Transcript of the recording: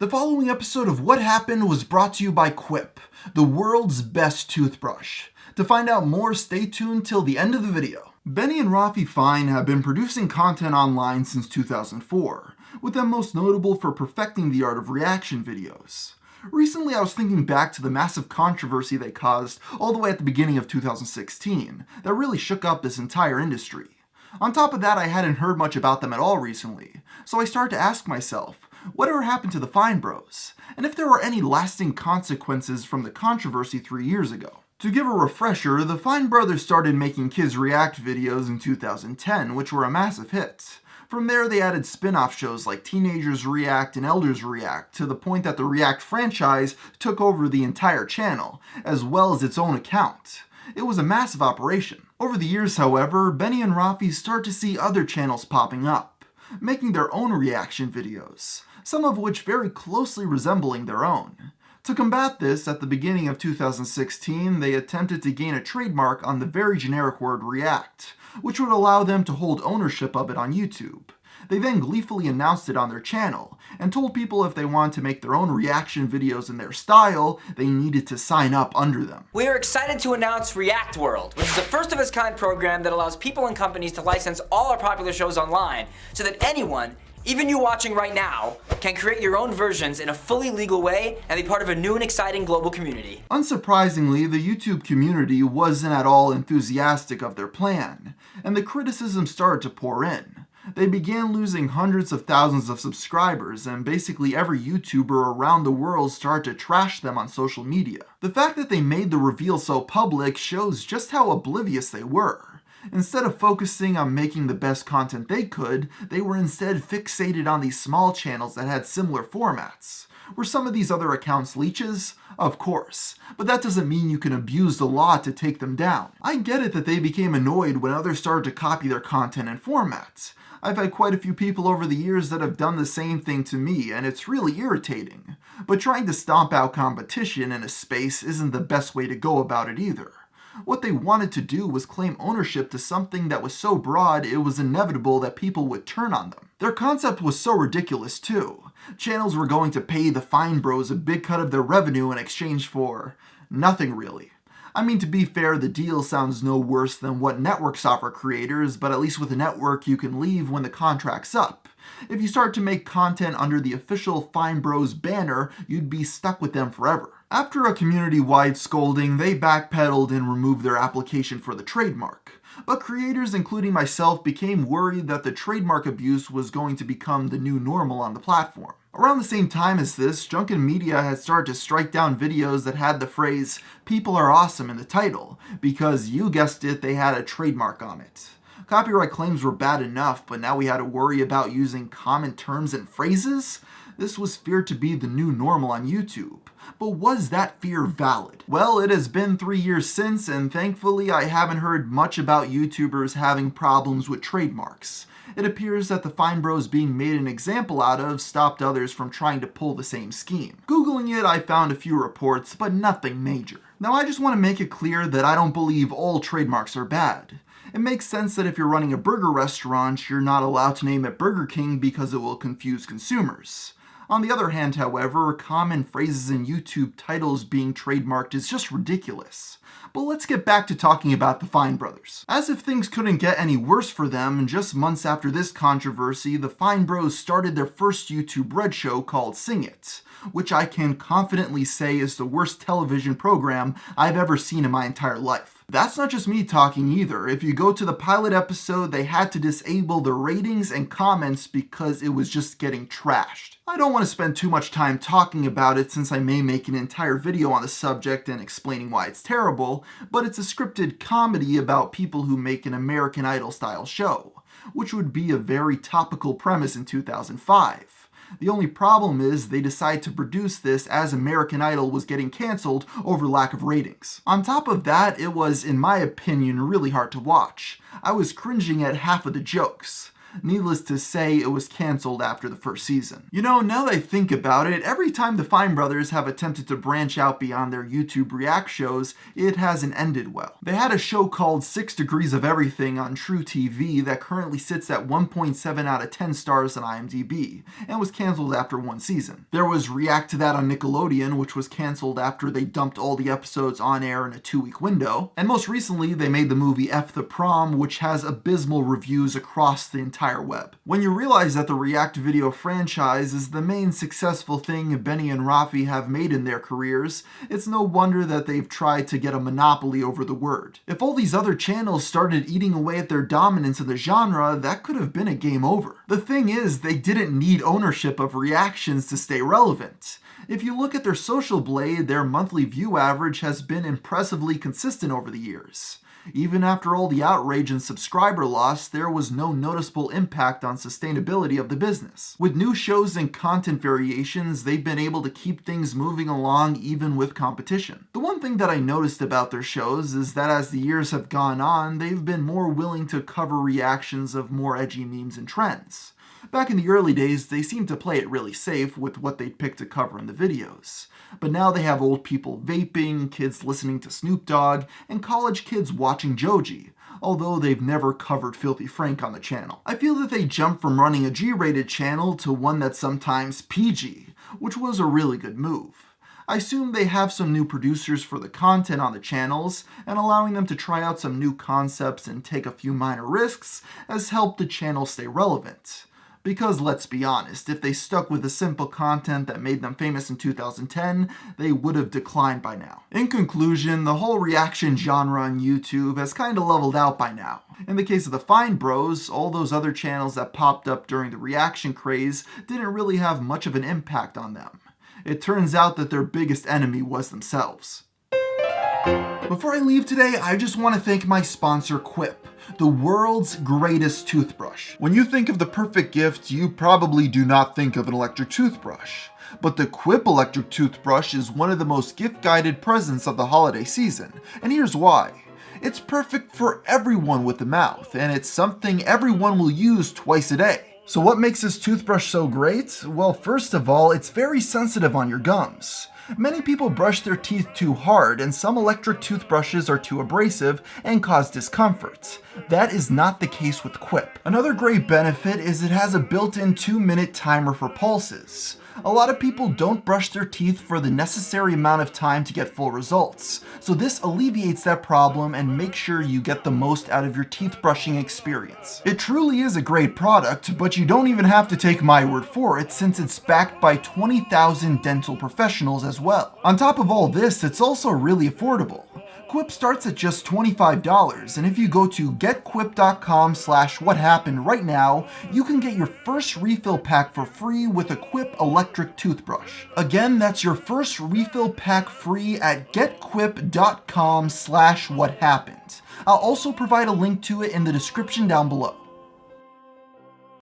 The following episode of What Happened was brought to you by Quip, the world's best toothbrush. To find out more, stay tuned till the end of the video. Benny and Rafi Fine have been producing content online since 2004, with them most notable for perfecting the art of reaction videos. Recently, I was thinking back to the massive controversy they caused all the way at the beginning of 2016 that really shook up this entire industry. On top of that, I hadn't heard much about them at all recently, so I started to ask myself, whatever happened to the Fine Bros? And if there were any lasting consequences from the controversy 3 years ago? To give a refresher, the Fine Brothers started making kids react videos in 2010, which were a massive hit. From there, they added spin-off shows like Teenagers React and Elders React, to the point that the React franchise took over the entire channel, as well as its own account. It was a massive operation. Over the years, however, Benny and Rafi start to see other channels popping up, making their own reaction videos, some of which very closely resembling their own. To combat this, at the beginning of 2016, they attempted to gain a trademark on the very generic word react, which would allow them to hold ownership of it on YouTube. They then gleefully announced it on their channel, and told people if they wanted to make their own reaction videos in their style, they needed to sign up under them. We are excited to announce React World, which is a first-of-its-kind program that allows people and companies to license all our popular shows online, so that anyone, even you watching right now, can create your own versions in a fully legal way and be part of a new and exciting global community. Unsurprisingly, the YouTube community wasn't at all enthusiastic of their plan, and the criticism started to pour in. They began losing hundreds of thousands of subscribers, and basically every YouTuber around the world started to trash them on social media. The fact that they made the reveal so public shows just how oblivious they were. Instead of focusing on making the best content they could, they were instead fixated on these small channels that had similar formats. Were some of these other accounts leeches? Of course, but that doesn't mean you can abuse the law to take them down. I get it that they became annoyed when others started to copy their content and formats. I've had quite a few people over the years that have done the same thing to me, and it's really irritating. But trying to stomp out competition in a space isn't the best way to go about it either. What they wanted to do was claim ownership to something that was so broad it was inevitable that people would turn on them. Their concept was so ridiculous too. Channels were going to pay the Fine Bros a big cut of their revenue in exchange for nothing really. I mean, to be fair, the deal sounds no worse than what networks offer creators, but at least with a network you can leave when the contract's up. If you start to make content under the official Fine Bros banner, you'd be stuck with them forever. After a community-wide scolding, they backpedaled and removed their application for the trademark. But creators, including myself, became worried that the trademark abuse was going to become the new normal on the platform. Around the same time as this, Junkin Media had started to strike down videos that had the phrase, "People are awesome" in the title, because you guessed it, they had a trademark on it. Copyright claims were bad enough, but now we had to worry about using common terms and phrases? This was feared to be the new normal on YouTube. But was that fear valid? Well, it has been 3 years since, and thankfully I haven't heard much about YouTubers having problems with trademarks. It appears that the Fine Bros being made an example out of stopped others from trying to pull the same scheme. Googling it, I found a few reports, but nothing major. Now I just want to make it clear that I don't believe all trademarks are bad. It makes sense that if you're running a burger restaurant, you're not allowed to name it Burger King because it will confuse consumers. On the other hand, however, common phrases in YouTube titles being trademarked is just ridiculous. But let's get back to talking about the Fine Brothers. As if things couldn't get any worse for them, just months after this controversy, the Fine Bros started their first YouTube Red show called Sing It, which I can confidently say is the worst television program I've ever seen in my entire life. That's not just me talking either. If you go to the pilot episode, they had to disable the ratings and comments because it was just getting trashed. I don't want to spend too much time talking about it since I may make an entire video on the subject and explaining why it's terrible, but it's a scripted comedy about people who make an American Idol style show, which would be a very topical premise in 2005. The only problem is they decided to produce this as American Idol was getting cancelled over lack of ratings. On top of that, it was, in my opinion, really hard to watch. I was cringing at half of the jokes. Needless to say, it was cancelled after the first season. You know, now that I think about it, every time the Fine brothers have attempted to branch out beyond their YouTube React shows, it hasn't ended well. They had a show called 6 Degrees of Everything on True TV that currently sits at 1.7 out of 10 stars on IMDb, and was cancelled after one season. There was React to That on Nickelodeon, which was cancelled after they dumped all the episodes on air in a 2-week window, and most recently they made the movie F the Prom, which has abysmal reviews across the entire web. When you realize that the React video franchise is the main successful thing Benny and Rafi have made in their careers, it's no wonder that they've tried to get a monopoly over the word. If all these other channels started eating away at their dominance in the genre, that could have been a game over. The thing is, they didn't need ownership of reactions to stay relevant. If you look at their Social Blade, their monthly view average has been impressively consistent over the years. Even after all the outrage and subscriber loss, there was no noticeable impact on sustainability of the business. With new shows and content variations, they've been able to keep things moving along even with competition. The one thing that I noticed about their shows is that as the years have gone on, they've been more willing to cover reactions of more edgy memes and trends. Back in the early days, they seemed to play it really safe with what they'd pick to cover in the videos. But now they have old people vaping, kids listening to Snoop Dogg, and college kids watching Joji, although they've never covered Filthy Frank on the channel. I feel that they jumped from running a G-rated channel to one that's sometimes PG, which was a really good move. I assume they have some new producers for the content on the channels, and allowing them to try out some new concepts and take a few minor risks has helped the channel stay relevant. Because let's be honest, if they stuck with the simple content that made them famous in 2010, they would have declined by now. In conclusion, the whole reaction genre on YouTube has kinda leveled out by now. In the case of the Fine Bros, all those other channels that popped up during the reaction craze didn't really have much of an impact on them. It turns out that their biggest enemy was themselves. Before I leave today, I just want to thank my sponsor Quip, the world's greatest toothbrush. When you think of the perfect gift, you probably do not think of an electric toothbrush. But the Quip electric toothbrush is one of the most gift-guided presents of the holiday season, and here's why. It's perfect for everyone with a mouth, and it's something everyone will use twice a day. So what makes this toothbrush so great? Well, first of all, it's very sensitive on your gums. Many people brush their teeth too hard, and some electric toothbrushes are too abrasive and cause discomfort. That is not the case with Quip. Another great benefit is it has a built-in 2-minute timer for pulses. A lot of people don't brush their teeth for the necessary amount of time to get full results, so this alleviates that problem and makes sure you get the most out of your teeth brushing experience. It truly is a great product, but you don't even have to take my word for it since it's backed by 20,000 dental professionals as well. On top of all this, it's also really affordable. Quip starts at just $25, and if you go to getquip.com/whathappened right now, you can get your first refill pack for free with a Quip electric toothbrush. Again, that's your first refill pack free at getquip.com/whathappened. I'll also provide a link to it in the description down below.